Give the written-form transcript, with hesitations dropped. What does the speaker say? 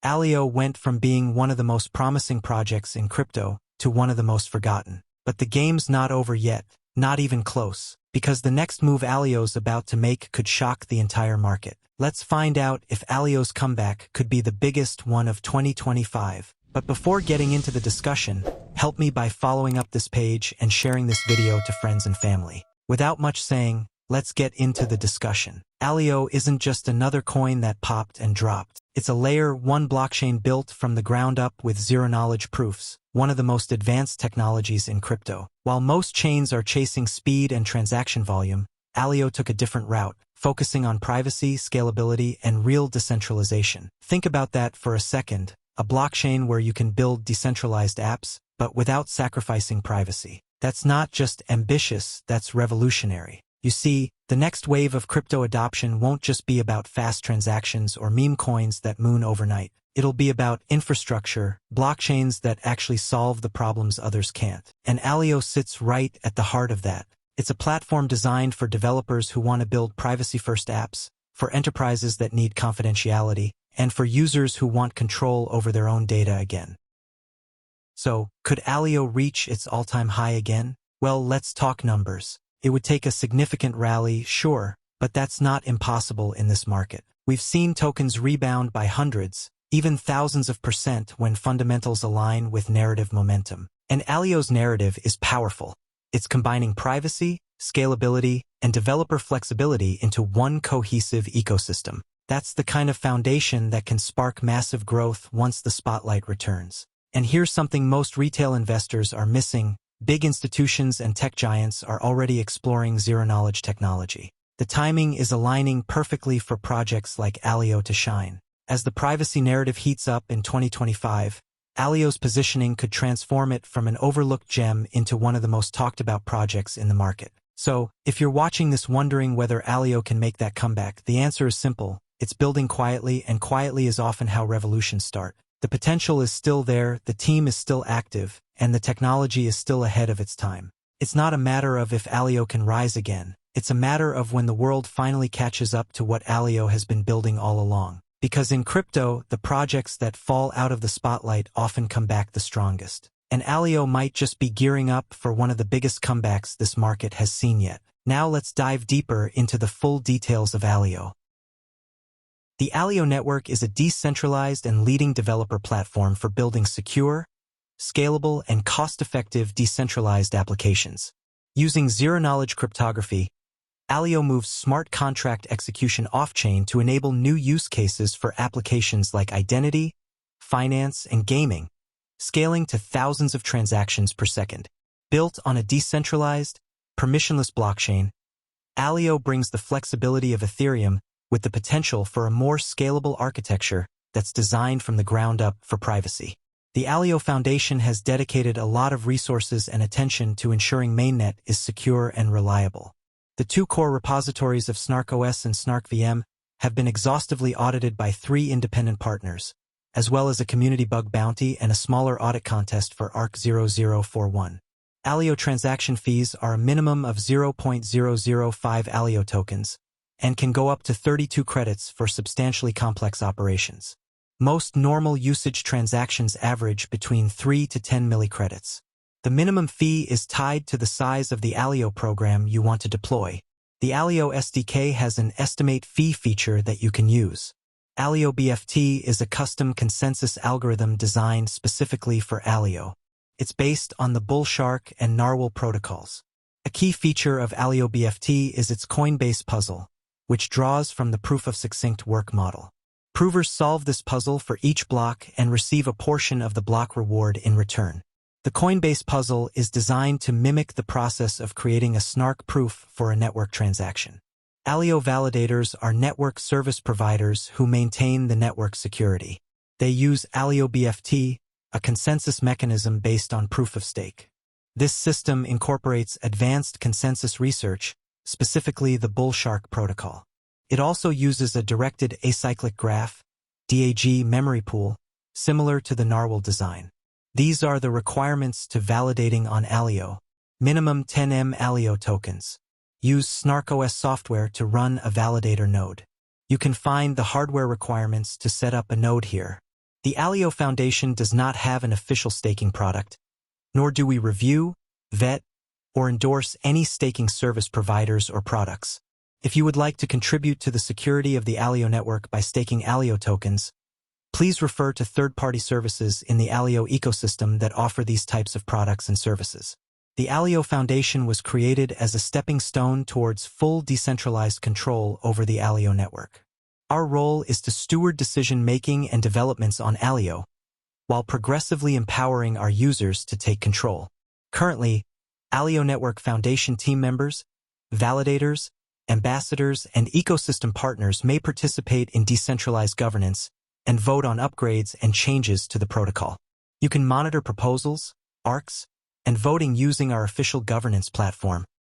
Aleo went from being one of the most promising projects in crypto to one of the most forgotten. But the game's not over yet, not even close, because the next move Aleo's about to make could shock the entire market. Let's find out if Aleo's comeback could be the biggest one of 2025. But before getting into the discussion, help me by following up this page and sharing this video to friends and family. Without much saying, let's get into the discussion. Aleo isn't just another coin that popped and dropped. It's a layer 1 blockchain built from the ground up with zero-knowledge proofs, one of the most advanced technologies in crypto. While most chains are chasing speed and transaction volume, Aleo took a different route, focusing on privacy, scalability, and real decentralization. Think about that for a second, a blockchain where you can build decentralized apps, but without sacrificing privacy. That's not just ambitious, that's revolutionary. You see, the next wave of crypto adoption won't just be about fast transactions or meme coins that moon overnight. It'll be about infrastructure, blockchains that actually solve the problems others can't. And Aleo sits right at the heart of that. It's a platform designed for developers who want to build privacy-first apps, for enterprises that need confidentiality, and for users who want control over their own data again. So, could Aleo reach its all-time high again? Well, let's talk numbers. It would take a significant rally, sure, but that's not impossible in this market. We've seen tokens rebound by hundreds, even thousands of % when fundamentals align with narrative momentum. And Aleo's narrative is powerful. It's combining privacy, scalability, and developer flexibility into one cohesive ecosystem. That's the kind of foundation that can spark massive growth once the spotlight returns. And here's something most retail investors are missing. Big institutions and tech giants are already exploring zero-knowledge technology. The timing is aligning perfectly for projects like Aleo to shine. As the privacy narrative heats up in 2025, Aleo's positioning could transform it from an overlooked gem into one of the most talked-about projects in the market. So, if you're watching this wondering whether Aleo can make that comeback, the answer is simple. It's building quietly, and quietly is often how revolutions start. The potential is still there, the team is still active, and the technology is still ahead of its time. It's not a matter of if Aleo can rise again. It's a matter of when the world finally catches up to what Aleo has been building all along. Because in crypto, the projects that fall out of the spotlight often come back the strongest. And Aleo might just be gearing up for one of the biggest comebacks this market has seen yet. Now let's dive deeper into the full details of Aleo. The Aleo network is a decentralized and leading developer platform for building secure, scalable, and cost-effective decentralized applications. Using zero-knowledge cryptography, Aleo moves smart contract execution off-chain to enable new use cases for applications like identity, finance, and gaming, scaling to thousands of transactions per second. Built on a decentralized, permissionless blockchain, Aleo brings the flexibility of Ethereum with the potential for a more scalable architecture that's designed from the ground up for privacy. The Aleo Foundation has dedicated a lot of resources and attention to ensuring mainnet is secure and reliable. The two core repositories of SnarkOS and SnarkVM have been exhaustively audited by 3 independent partners, as well as a community bug bounty and a smaller audit contest for ARC0041. Aleo transaction fees are a minimum of 0.005 Aleo tokens, and can go up to 32 credits for substantially complex operations. Most normal usage transactions average between 3 to 10 millicredits. The minimum fee is tied to the size of the Aleo program you want to deploy. The Aleo SDK has an estimate fee feature that you can use. Aleo BFT is a custom consensus algorithm designed specifically for Aleo. It's based on the Bullshark and Narwhal protocols. A key feature of Aleo BFT is its Coinbase puzzle, which draws from the proof-of-succinct work model. Provers solve this puzzle for each block and receive a portion of the block reward in return. The Coinbase puzzle is designed to mimic the process of creating a snark proof for a network transaction. Aleo validators are network service providers who maintain the network security. They use Aleo BFT, a consensus mechanism based on proof-of-stake. This system incorporates advanced consensus research, specifically the Bullshark protocol. It also uses a directed acyclic graph, DAG memory pool, similar to the Narwhal design. These are the requirements to validating on Aleo. Minimum 10M Aleo tokens. Use SnarkOS software to run a validator node. You can find the hardware requirements to set up a node here. The Aleo Foundation does not have an official staking product, nor do we review, vet, or endorse any staking service providers or products. If you would like to contribute to the security of the Aleo network by staking Aleo tokens, please refer to third-party services in the Aleo ecosystem that offer these types of products and services. The Aleo Foundation was created as a stepping stone towards full decentralized control over the Aleo network. Our role is to steward decision-making and developments on Aleo, while progressively empowering our users to take control. Currently, Aleo Network Foundation team members, validators, ambassadors, and ecosystem partners may participate in decentralized governance and vote on upgrades and changes to the protocol. You can monitor proposals, ARCs, and voting using our official governance platform,